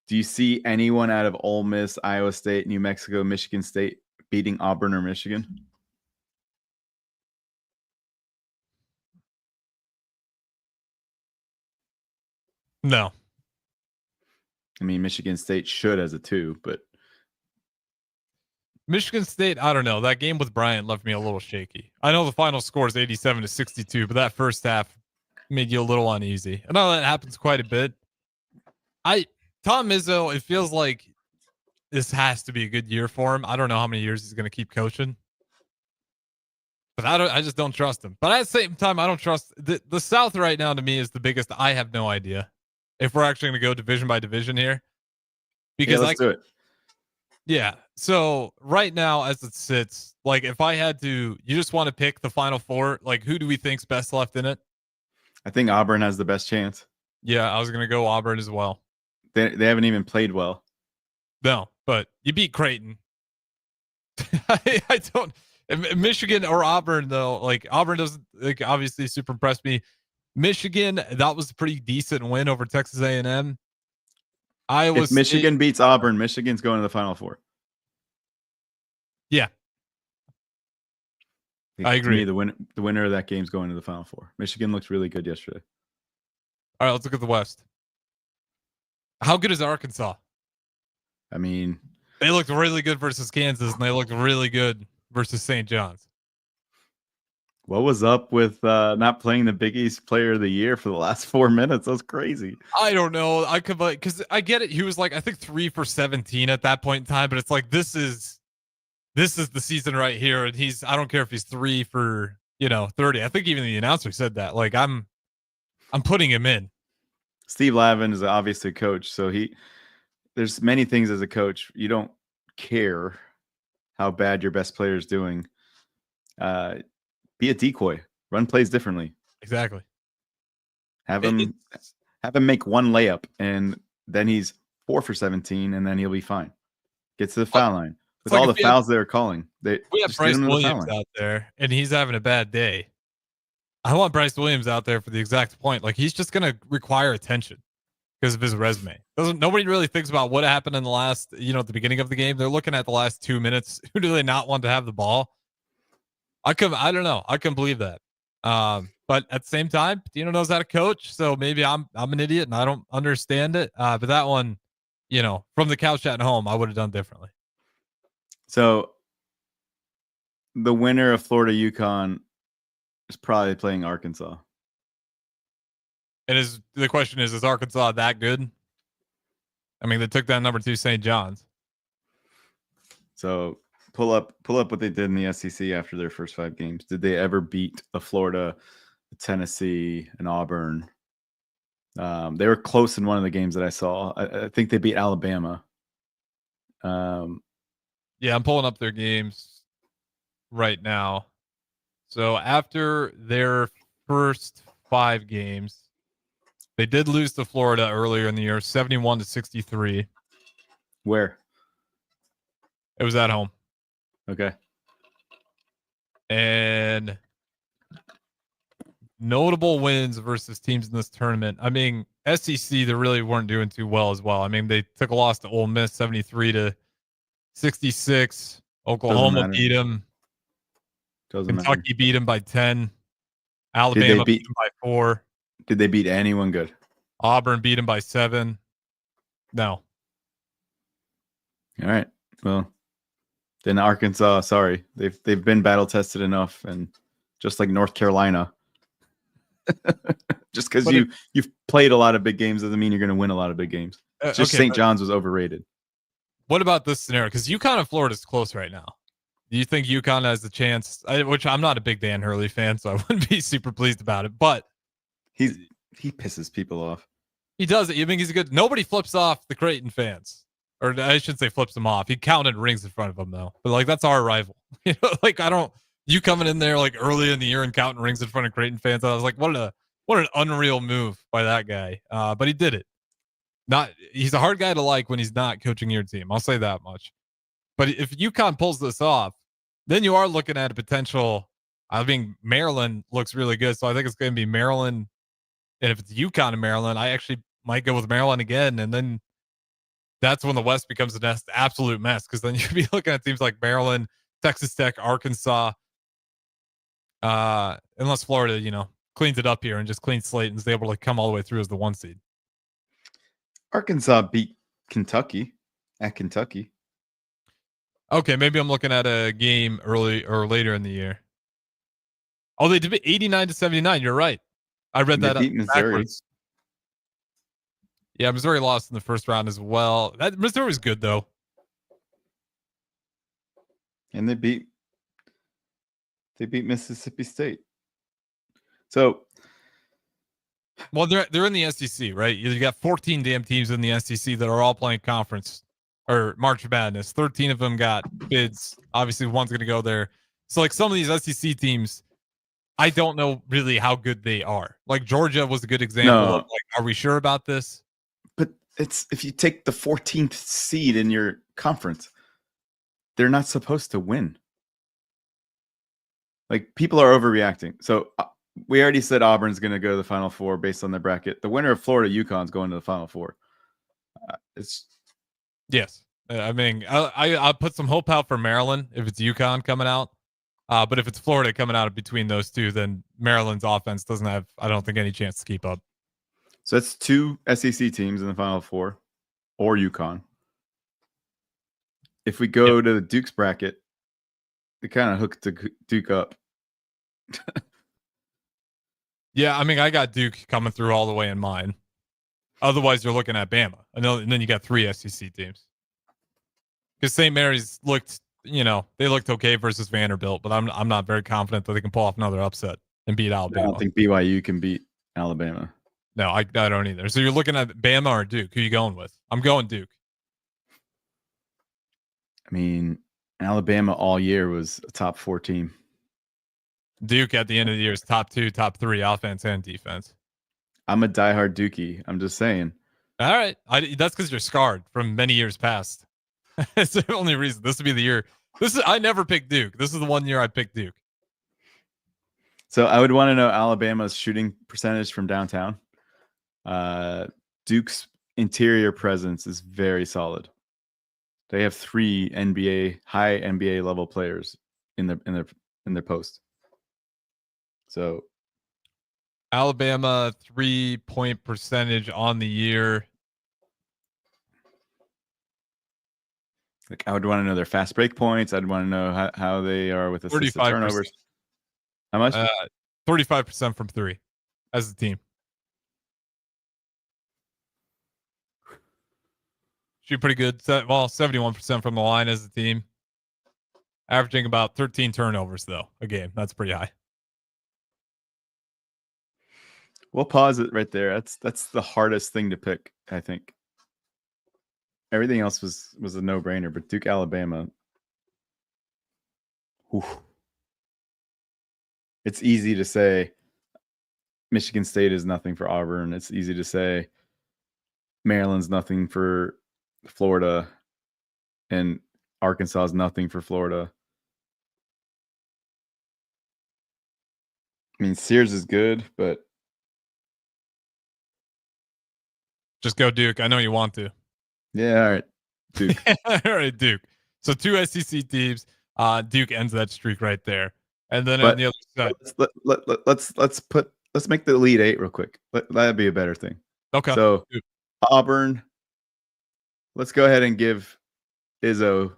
do you see anyone out of Ole Miss, Iowa State, New Mexico, Michigan State beating Auburn or Michigan? No. I mean, Michigan State should as a 2, but Michigan State, I don't know. That game with Bryant left me a little shaky. I know the final score is 87-62, but that first half made you a little uneasy. I know that happens quite a bit. Tom Izzo, it feels like this has to be a good year for him. I don't know how many years he's going to keep coaching, but I just don't trust him. But at the same time, I don't trust the South right now. To me, is the biggest. I have no idea if we're actually going to go division by division here, because let's do it. Yeah. So right now, as it sits, like if I had to, you just want to pick the final 4. Like, who do we think's best left in it? I think Auburn has the best chance. Yeah, I was going to go Auburn as well. They haven't even played well. No, but you beat Creighton. I don't. Michigan or Auburn though. Like Auburn doesn't obviously super impress me. Michigan, that was a pretty decent win over Texas A&M. If Michigan beats Auburn, Michigan's going to the Final Four. Yeah, I agree. To me, the winner of that game is going to the Final Four. Michigan looked really good yesterday. All right, let's look at the West. How good is Arkansas? I mean, they looked really good versus Kansas, and they looked really good versus St. John's. What was up with not playing the Big East Player of the Year for the last 4 minutes? That was crazy. I don't know. I could, because I get it. He was like, I think 3 for 17 at that point in time, but it's like this is the season right here, and I don't care if he's 3 for 30. I think even the announcer said that. Like I'm putting him in. Steve Lavin is obviously a coach, so there's many things as a coach. You don't care how bad your best player is doing. Be a decoy. Run plays differently. Exactly. Have him make one layup, and then he's 4 for 17, and then he'll be fine. Gets to the foul line. With all the fouls they're calling. We have Bryce Williams out there, and he's having a bad day. I want Bryce Williams out there for the exact point. Like, he's just going to require attention because of his resume. Nobody really thinks about what happened in the last, at the beginning of the game. They're looking at the last 2 minutes. Who do they not want to have the ball? I don't know. I can believe that. But at the same time, Dino knows how to coach, so maybe I'm an idiot and I don't understand it. But that one, from the couch at home, I would have done differently. So the winner of Florida UConn is probably playing Arkansas. And the question is Arkansas that good? I mean, they took down number 2 St. John's. So pull up what they did in the SEC after their first 5 games. Did they ever beat a Florida, a Tennessee, and Auburn? They were close in one of the games that I saw. I think they beat Alabama. Yeah, I'm pulling up their games right now. So after their first 5 games, they did lose to Florida earlier in the year, 71-63. Where? It was at home. Okay. And notable wins versus teams in this tournament. I mean, SEC, they really weren't doing too well as well. I mean, they took a loss to Ole Miss, 73-66. Oklahoma beat them. Kentucky beat them by 10. Alabama beat them by 4. Did they beat anyone good? Auburn beat them by 7. No. All right. Well, then Arkansas, sorry. They've been battle tested enough, and just like North Carolina. Just because you've played a lot of big games doesn't mean you're going to win a lot of big games. Just St. John's was overrated. What about this scenario? Because UConn and Florida is close right now. Do you think UConn has the chance? Which I'm not a big Dan Hurley fan, so I wouldn't be super pleased about it. But he pisses people off. He does it. You think he's good? Nobody flips off the Creighton fans, or I should say flips them off. He counted rings in front of them though. But that's our rival. You coming in there like early in the year and counting rings in front of Creighton fans. I was like, what an unreal move by that guy. But he did it. He's a hard guy to like when he's not coaching your team. I'll say that much. But if UConn pulls this off, then you are looking at a potential I think Maryland looks really good, so I think it's going to be Maryland. And if it's UConn and Maryland, I actually might go with Maryland again, and then that's when the West becomes an absolute mess, because then you'd be looking at teams like Maryland, Texas Tech, Arkansas, unless Florida, cleans it up here and just cleans slate and is able to come all the way through as the 1 seed. Arkansas beat Kentucky at Kentucky. Okay, maybe I'm looking at a game early or later in the year. Oh, they did it 89-79. You're right. I read that beat Missouri. Backwards. Yeah, Missouri lost in the first round as well. Missouri was good though, and they beat Mississippi State. So, well, they're in the SEC, right? You got 14 damn teams in the SEC that are all playing conference or March Madness. 13 of them got bids. Obviously, one's going to go there. So, like some of these SEC teams, I don't know really how good they are. Like Georgia was a good example. No. Of, like, are we sure about this? But it's if you take the 14th seed in your conference, they're not supposed to win. Like, people are overreacting. So we already said Auburn's going to go to the Final Four based on their bracket. The winner of Florida UConn's going to the Final Four. Yes. I mean, I'll put some hope out for Maryland if it's UConn coming out. But if it's Florida coming out between those two, then Maryland's offense doesn't have, I don't think, any chance to keep up. So that's 2 SEC teams in the Final Four, or UConn. If we go to the Duke's bracket, they kind of hooked Duke up. Yeah, I mean, I got Duke coming through all the way in mine. Otherwise, you're looking at Bama, and then you got 3 SEC teams. Because St. Mary's looked, they looked okay versus Vanderbilt, but I'm not very confident that they can pull off another upset and beat Alabama. I don't think BYU can beat Alabama. No, I don't either. So you're looking at Bama or Duke? Who are you going with? I'm going Duke. I mean, Alabama all year was a top 4 team. Duke at the end of the year is top 2, top 3 offense and defense. I'm a diehard Dookie. I'm just saying. All right. That's because you're scarred from many years past. It's the only reason. This would be the year. I never picked Duke. This is the one year I picked Duke. So I would want to know Alabama's shooting percentage from downtown. Duke's interior presence is very solid. They have 3 high NBA level players in their post. So Alabama 3-point percentage on the year. Like, I would want to know their fast break points. I'd want to know how they are with assisted turnovers. How much? 35% from 3 as a team. Shoot pretty good. Well, 71% from the line as a team. Averaging about 13 turnovers, though, a game. That's pretty high. We'll pause it right there. That's the hardest thing to pick, I think. Everything else was a no-brainer, but Duke, Alabama. Whew. It's easy to say Michigan State is nothing for Auburn. It's easy to say Maryland's nothing for Florida, and Arkansas is nothing for Florida. I mean, Sears is good, but just go Duke. I know you want to. Yeah, all right, Duke. All right, Duke. So 2 SEC teams. Duke ends that streak right there, and then But on the other side, let's make the Elite 8 real quick. That'd be a better thing. Okay. So Auburn. Let's go ahead and give Izzo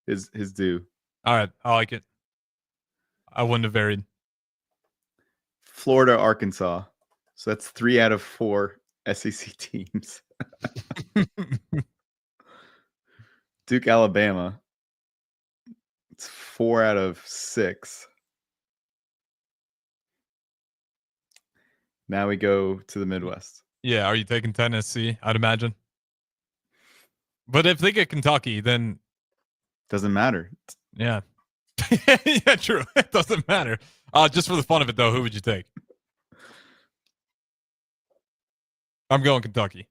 his due. All right, I like it. I wouldn't have varied. Florida, Arkansas. So that's 3 out of 4 SEC teams. Duke, Alabama. It's 4 out of 6. Now we go to the Midwest. Yeah, are you taking Tennessee? I'd imagine. But if they get Kentucky, then doesn't matter. Yeah. Yeah, true. It doesn't matter. Just for the fun of it, though, who would you take? I'm going Kentucky.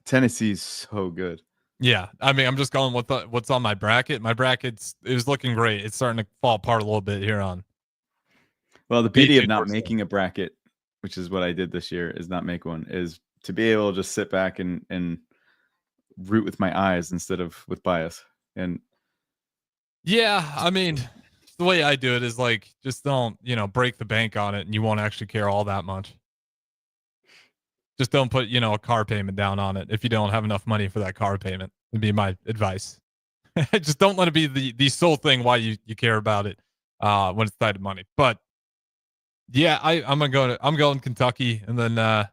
Tennessee's so good. Yeah, I mean, I'm just going with what's on my bracket. My bracket's it was looking great. It's starting to fall apart a little bit here on. Well, the beauty of not making a bracket, which is what I did this year, is not make one, is to be able to just sit back and root with my eyes instead of with bias. And yeah, I mean, the way I do it is like just don't, break the bank on it and you won't actually care all that much. Just don't put, a car payment down on it if you don't have enough money for that car payment. Would be my advice. Just don't let it be the sole thing why you care about it when it's tied to money. But yeah, I'm going Kentucky, and then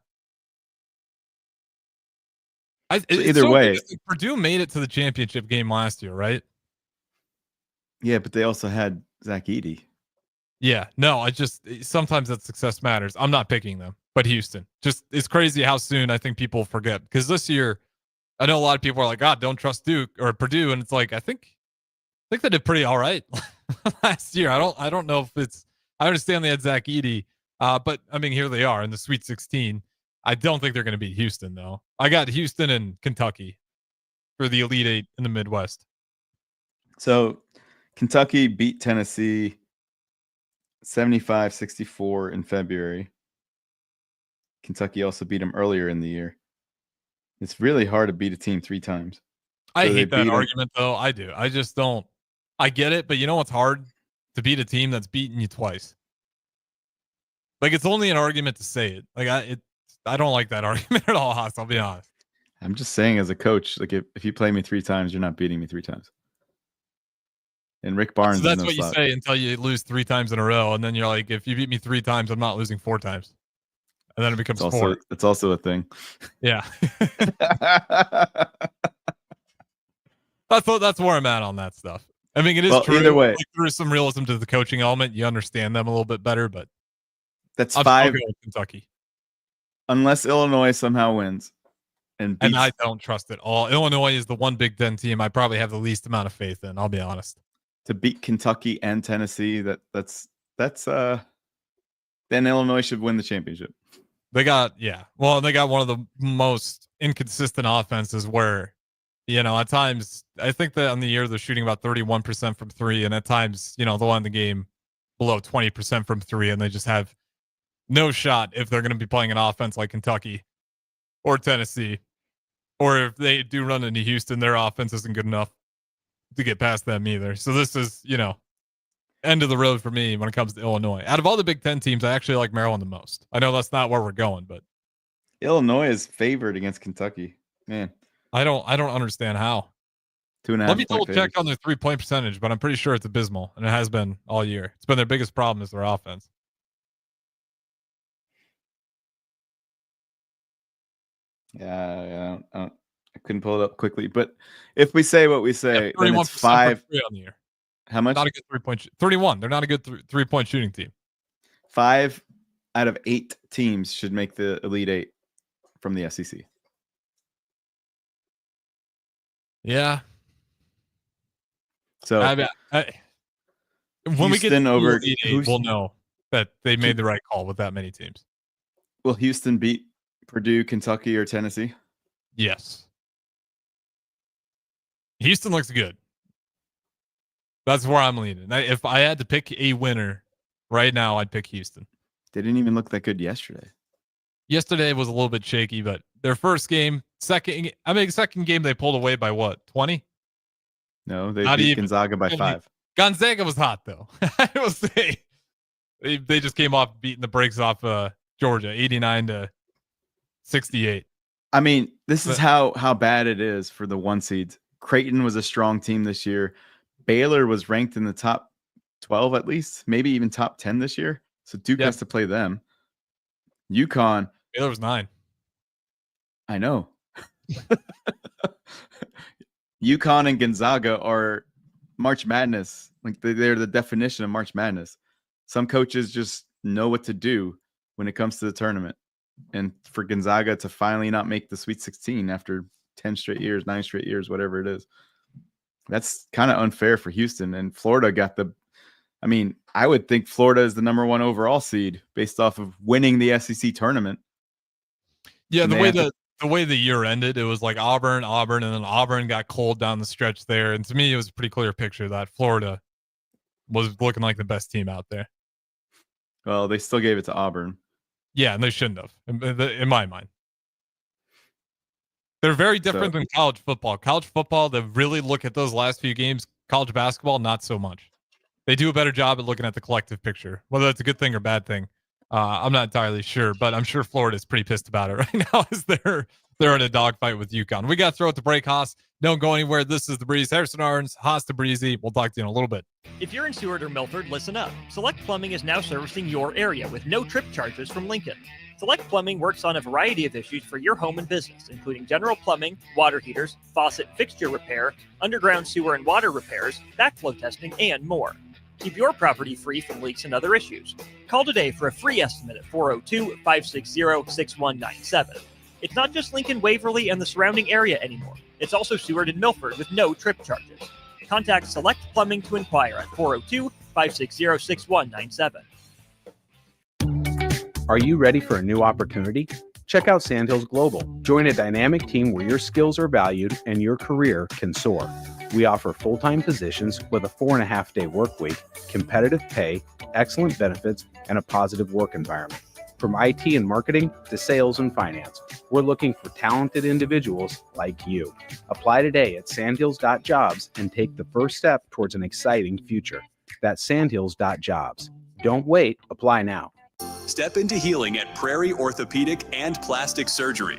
either way, Purdue made it to the championship game last year, right? Yeah, but they also had Zach Edey. Yeah, no, sometimes that success matters. I'm not picking them, but Houston. Just it's crazy how soon I think people forget, because this year I know a lot of people are like, don't trust Duke or Purdue, and it's like I think they did pretty all right last year. I don't know if it's. I understand they had Zach Edey, but I mean here they are in the Sweet 16. I don't think they're going to beat Houston though. I got Houston and Kentucky for the Elite Eight in the Midwest. So Kentucky beat Tennessee 75-64 in February. Kentucky also beat them earlier in the year. It's really hard to beat a team 3 times. I hate that argument, though. I do. I just don't. I get it, but you know what's hard? To beat a team that's beaten you twice. Like, it's only an argument to say it. Like, I don't like that argument at all, Haas. I'll be honest. I'm just saying, as a coach, like if you play me 3 times, you're not beating me 3 times. And Rick Barnes. So that's what you say until you lose 3 times in a row, and then you're like, if you beat me 3 times, I'm not losing 4 times. And then it becomes 4. It's also a thing. Yeah. That's where I'm at on that stuff. I mean, it is true. Either way, like, there is some realism to the coaching element. You understand them a little bit better, but that's 5 Kentucky. Unless Illinois somehow wins. And I don't trust it all. Illinois is the one Big Ten team I probably have the least amount of faith in. I'll be honest. To beat Kentucky and Tennessee, that's then Illinois should win the championship. They got one of the most inconsistent offenses where, at times I think that on the year they're shooting about 31% from 3, and at times, they'll end the game below 20% from 3, and they just have no shot if they're going to be playing an offense like Kentucky or Tennessee, or if they do run into Houston, their offense isn't good enough to get past them either. So this is, end of the road for me when it comes to Illinois. Out of all the Big Ten teams, I actually like Maryland the most. I know that's not where we're going, but Illinois is favored against Kentucky. Man, I don't understand how. 2.5. Let me double check on their 3-point percentage, but I'm pretty sure it's abysmal, and it has been all year. It's been their biggest problem is their offense. Yeah, I couldn't pull it up quickly, but if we say what we say, then it's 5 on the year. How much? Not a good 3-point. 31. They're not a good 3-point shooting team. 5 out of 8 teams should make the Elite Eight from the SEC. Yeah. So when we get to over the Elite Eight, we'll know that they made the right call with that many teams. Will Houston beat Purdue, Kentucky, or Tennessee? Yes. Houston looks good. That's where I'm leaning. If I had to pick a winner right now, I'd pick Houston. They didn't even look that good yesterday. Yesterday was a little bit shaky, but their first game, second game, they pulled away by what, 20? No, they beat Gonzaga by 5. Gonzaga was hot, though. I will say. They just came off beating the brakes off Georgia, 89-68. I mean, this is how bad it is for the 1 seeds. Creighton was a strong team this year. Baylor was ranked in the top 12 at least, maybe even top 10 this year. So Duke has to play them. UConn. Baylor was 9. I know. UConn and Gonzaga are March Madness. Like they're the definition of March Madness. Some coaches just know what to do when it comes to the tournament. And for Gonzaga to finally not make the Sweet 16 after 10 straight years, 9 straight years, whatever it is, that's kind of unfair for Houston. And Florida got I would think Florida is the number 1 overall seed based off of winning the SEC tournament. Yeah, the way the the way the year ended, it was like Auburn, and then Auburn got cold down the stretch there. And to me, it was a pretty clear picture that Florida was looking like the best team out there. Well, they still gave it to Auburn. Yeah, and they shouldn't have, in my mind. They're very different than college football. College football, they really look at those last few games. College basketball, not so much. They do a better job at looking at the collective picture. Whether that's a good thing or bad thing, I'm not entirely sure. But I'm sure Florida's pretty pissed about it right now as they're in a dogfight with UConn. We got to throw it to break, Haas. Don't go anywhere. This is The Breeze. Harrison Arns, Haas to Breezy. We'll talk to you in a little bit. If you're in Seward or Milford, listen up. Select Plumbing is now servicing your area with no trip charges from Lincoln. Select Plumbing works on a variety of issues for your home and business, including general plumbing, water heaters, faucet fixture repair, underground sewer and water repairs, backflow testing, and more. Keep your property free from leaks and other issues. Call today for a free estimate at 402-560-6197. It's not just Lincoln, Waverly, and the surrounding area anymore. It's also Seward and Milford with no trip charges. Contact Select Plumbing to inquire at 402-560-6197. Are you ready for a new opportunity? Check out Sandhills Global. Join a dynamic team where your skills are valued and your career can soar. We offer full-time positions with a 4.5-day work week, competitive pay, excellent benefits, and a positive work environment. From IT and marketing to sales and finance, we're looking for talented individuals like you. Apply today at sandhills.jobs and take the first step towards an exciting future. That's sandhills.jobs. Don't wait, apply now. Step into healing at Prairie Orthopedic and Plastic Surgery.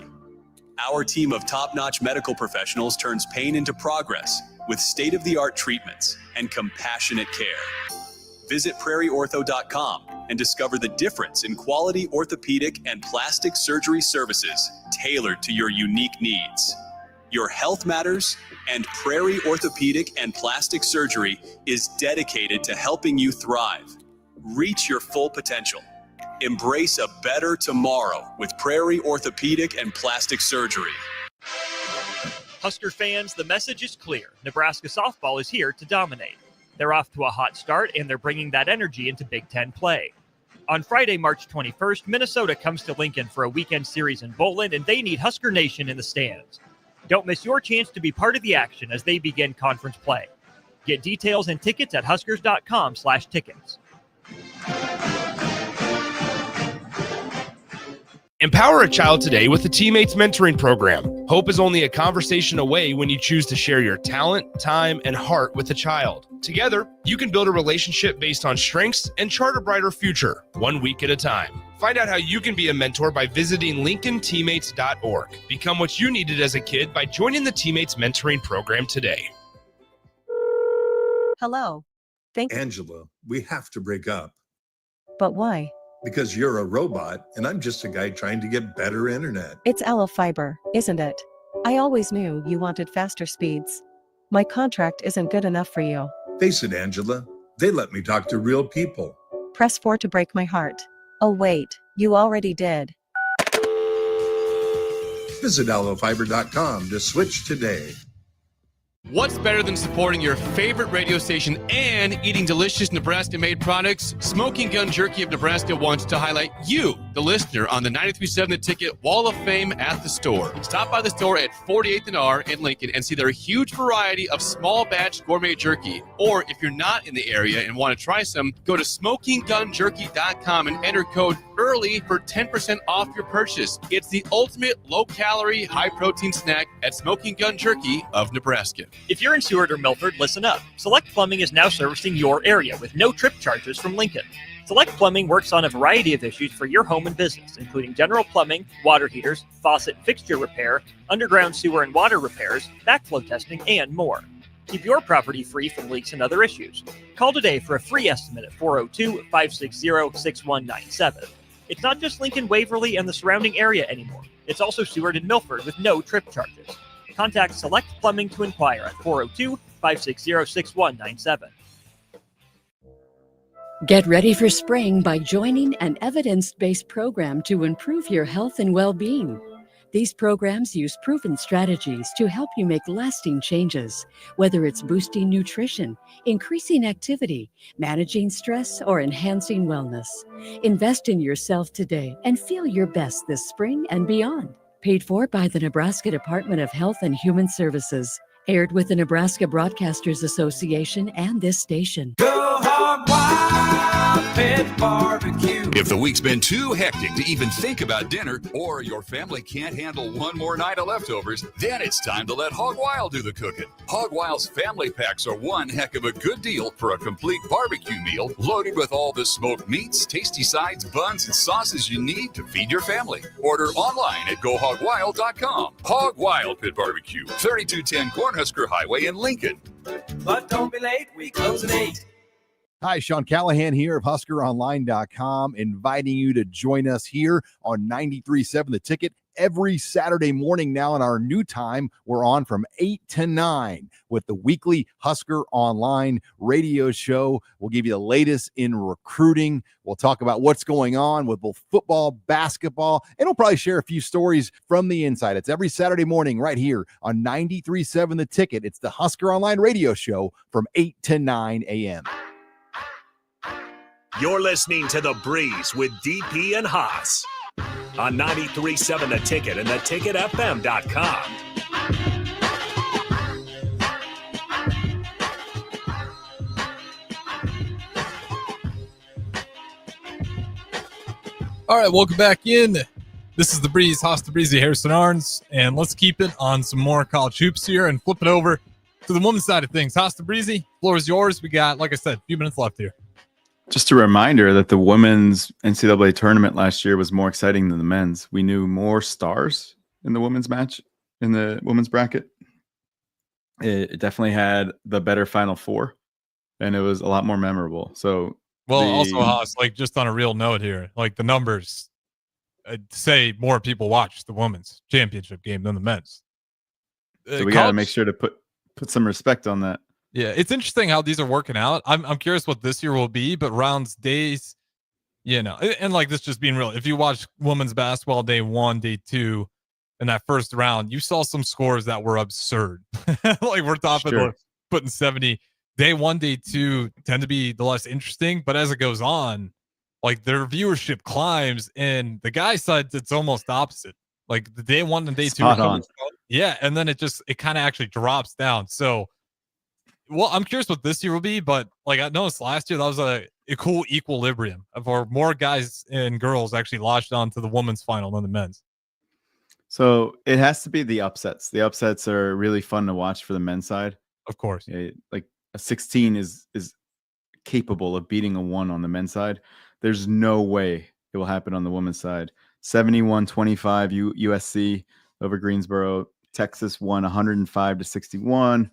Our team of top-notch medical professionals turns pain into progress with state-of-the-art treatments and compassionate care. Visit prairieortho.com and discover the difference in quality orthopedic and plastic surgery services tailored to your unique needs. Your health matters, and Prairie Orthopedic and Plastic Surgery is dedicated to helping you thrive. Reach your full potential. Embrace a better tomorrow with Prairie Orthopedic and Plastic Surgery. Husker fans, the message is clear. Nebraska softball is here to dominate. They're off to a hot start, and they're bringing that energy into Big Ten play. On Friday, March 21st, Minnesota comes to Lincoln for a weekend series in Bowling, and they need Husker Nation in the stands. Don't miss your chance to be part of the action as they begin conference play. Get details and tickets at huskers.com/tickets. Empower a child today with the Teammates Mentoring Program. Hope is only a conversation away when you choose to share your talent, time, and heart with a child. Together, you can build a relationship based on strengths and chart a brighter future, 1 week at a time. Find out how you can be a mentor by visiting LincolnTeammates.org. Become what you needed as a kid by joining the Teammates Mentoring Program today. Hello. Angela, we have to break up. But why? Because you're a robot and I'm just a guy trying to get better internet. It's Aloe Fiber, isn't it? I always knew you wanted faster speeds. My contract isn't good enough for you. Face it, Angela. They let me talk to real people. Press 4 to break my heart. Oh wait, you already did. Visit aloefiber.com to switch today. What's better than supporting your favorite radio station and eating delicious Nebraska-made products? Smoking Gun Jerky of Nebraska wants to highlight you, the listener, on the 93.7 The Ticket Wall of Fame at the store. Stop by the store at 48th and R in Lincoln and see their huge variety of small batch gourmet jerky. Or if you're not in the area and want to try some, go to smokinggunjerky.com and enter code EARLY for 10% off your purchase. It's the ultimate low-calorie, high-protein snack at Smoking Gun Jerky of Nebraska. If you're in Seward or Milford, listen up. Select Plumbing is now servicing your area with no trip charges from Lincoln. Select Plumbing works on a variety of issues for your home and business, including general plumbing, water heaters, faucet fixture repair, underground sewer and water repairs, backflow testing, and more. Keep your property free from leaks and other issues. Call today for a free estimate at 402-560-6197. It's not just Lincoln, Waverly, and the surrounding area anymore. It's also Seward and Milford with no trip charges. Contact Select Plumbing to inquire at 402-560-6197. Get ready for spring by joining an evidence-based program to improve your health and well-being. These programs use proven strategies to help you make lasting changes, whether it's boosting nutrition, increasing activity, managing stress, or enhancing wellness. Invest in yourself today and feel your best this spring and beyond. Paid for by the Nebraska Department of Health and Human Services. Aired with the Nebraska Broadcasters Association and this station. Go Hog Wild Pit Barbecue. If the week's been too hectic to even think about dinner, or your family can't handle one more night of leftovers, then it's time to let Hog Wild do the cooking. Hog Wild's family packs are one heck of a good deal for a complete barbecue meal loaded with all the smoked meats, tasty sides, buns, and sauces you need to feed your family. Order online at GoHogWild.com. Hog Wild Pit Barbecue, 3210 Cornhusker Highway in Lincoln. But don't be late, we close at 8. Hi, Sean Callahan here of HuskerOnline.com, inviting you to join us here on 93.7 The Ticket every Saturday morning now in our new time. We're on from 8 to 9 with the weekly Husker Online radio show. We'll give you the latest in recruiting. We'll talk about what's going on with both football, basketball, and we'll probably share a few stories from the inside. It's every Saturday morning right here on 93.7 The Ticket. It's the Husker Online radio show from 8 to 9 a.m. You're listening to The Breeze with DP and Haas on 93.7 The Ticket and theticketfm.com. All right, welcome back in. This is The Breeze, Haas the Breezy, Harrison Arns, and let's keep it on some more college hoops here and flip it over to the women's side of things. Haas the Breezy, floor is yours. We got, like I said, a few minutes left here. Just a reminder that the women's NCAA tournament last year was more exciting than the men's. We knew more stars in the women's match, in the women's bracket. It definitely had the better Final Four, and it was a lot more memorable. So, also, Haas, like just on a real note here, like the numbers say more people watch the women's championship game than the men's. So we got to make sure to put some respect on that. Yeah, it's interesting how these are working out. I'm curious what this year will be, but rounds, days, and like this just being real. If you watch women's basketball day 1, day 2, in that first round, you saw some scores that were absurd. Like we're putting 70. Day 1, day 2 tend to be the less interesting, but as it goes on, like their viewership climbs, and the guy side it's almost opposite. Like the day 1 and day 2, yeah, and then it kind of actually drops down. So. Well, I'm curious what this year will be, but like I noticed last year, that was a cool equilibrium of where more guys and girls actually latched on to the women's final than the men's. So it has to be the upsets. The upsets are really fun to watch for the men's side. Of course. Yeah, like a 16 is capable of beating a 1 on the men's side. There's no way it will happen on the women's side. 71-25 USC over Greensboro. Texas won 105-61.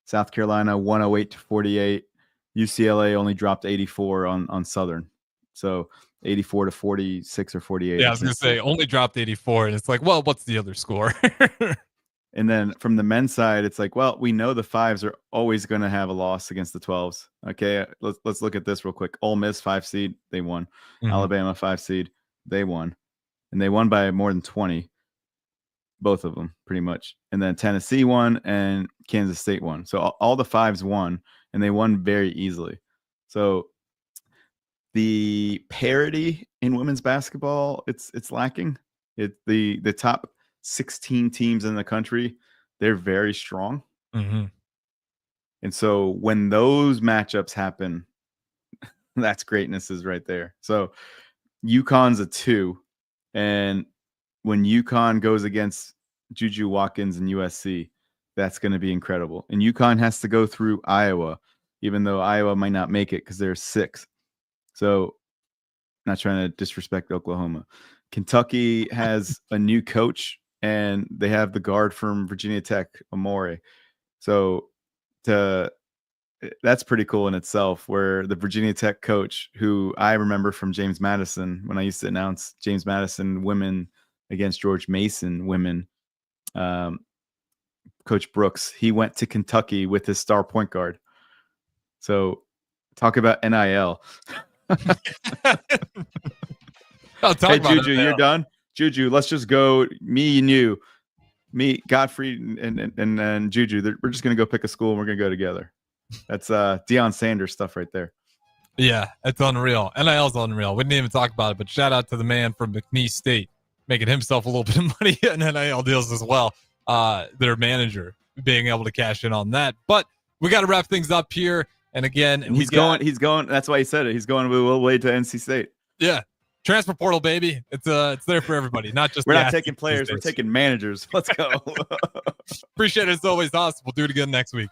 South Carolina 108-48. UCLA only dropped 84 on Southern. So 84-46 or 48. Yeah, I was going to say only dropped 84. And it's like, well, what's the other score? And then from the men's side, it's like, well, we know the 5s are always going to have a loss against the 12s. Okay, let's look at this real quick. Ole Miss 5 seed, they won. Mm-hmm. Alabama 5 seed, they won. And they won by more than 20. Both of them, pretty much. And then Tennessee won and Kansas State won. So all the 5s won, and they won very easily. So the parity in women's basketball, it's lacking. The top 16 teams in the country, they're very strong. Mm-hmm. And so when those matchups happen, that's greatness is right there. So UConn's a 2, and when UConn goes against Juju Watkins and USC, that's going to be incredible. And UConn has to go through Iowa, even though Iowa might not make it because they're 6. So not trying to disrespect Oklahoma. Kentucky has a new coach, and they have the guard from Virginia Tech, Amore. So that's pretty cool in itself, where the Virginia Tech coach, who I remember from James Madison, when I used to announce James Madison women against George Mason women, Coach Brooks, he went to Kentucky with his star point guard. So talk about NIL. Hey, Juju, you're done? Juju, let's just go, me and you, me, Godfrey, and Juju. We're just going to go pick a school, and we're going to go together. That's Deion Sanders stuff right there. Yeah, it's unreal. NIL's unreal. We didn't even talk about it, but shout out to the man from McNeese State. making himself a little bit of money in NIL deals as well. Their manager being able to cash in on that. But we got to wrap things up here. And again, he's going. That's why he said it. He's going with Will Wade to NC State. Yeah. Transfer portal, baby. It's there for everybody, not just we're not taking players, we're taking managers. Let's go. Appreciate it as always, Haas. We'll do it again next week.